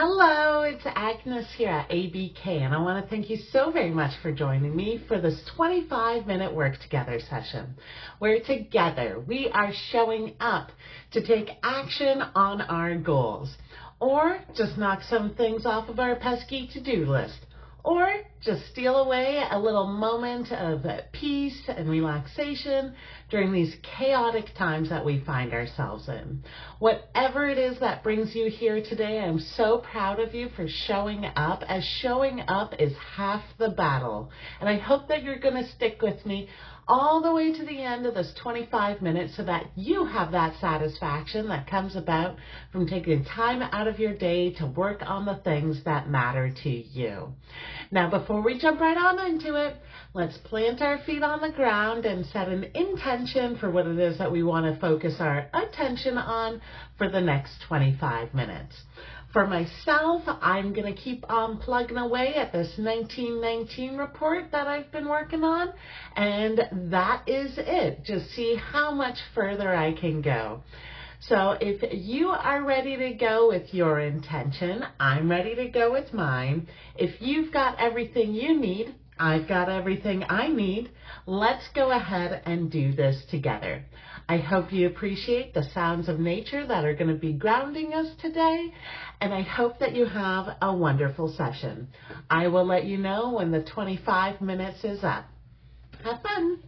Hello, it's Agnes here at ABK, and I want to thank you so very much for joining me for this 25-minute work together session, where together we are showing up to take action on our goals, or just knock some things off of our pesky to-do list, or just steal away a little moment of peace and relaxation during these chaotic times that we find ourselves in. Whatever it is that brings you here today, I'm so proud of you for showing up, as showing up is half the battle. And I hope that you're going to stick with me all the way to the end of this 25 minutes so that you have that satisfaction that comes about from taking time out of your day to work on the things that matter to you. Now, before we jump right on into it, let's plant our feet on the ground and set an intention for what it is that we want to focus our attention on for the next 25 minutes. For myself, I'm going to keep on plugging away at this 1919 report that I've been working on, and that is it. Just see how much further I can go. So if you are ready to go with your intention, I'm ready to go with mine. If you've got everything you need, I've got everything I need. Let's go ahead and do this together. I hope you appreciate the sounds of nature that are going to be grounding us today, and I hope that you have a wonderful session. I will let you know when the 25 minutes is up. Have fun.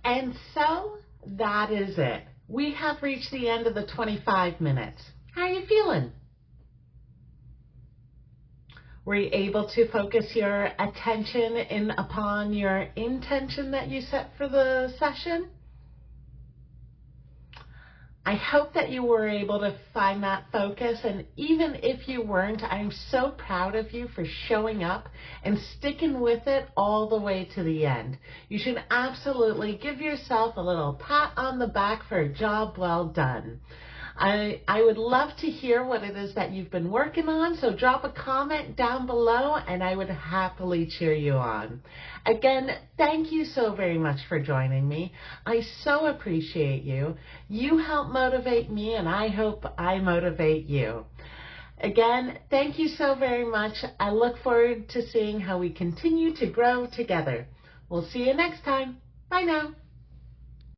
And so that is it. We have reached the end of the 25 minutes. How are you feeling? Were you able to focus your attention in upon your intention that you set for the session? I hope that you were able to find that focus, and even if you weren't, I'm so proud of you for showing up and sticking with it all the way to the end. You should absolutely give yourself a little pat on the back for a job well done. I would love to hear what it is that you've been working on, so drop a comment down below and I would happily cheer you on. Again, thank you so very much for joining me. I so appreciate you. You help motivate me and I hope I motivate you. Again, thank you so very much. I look forward to seeing how we continue to grow together. We'll see you next time. Bye now.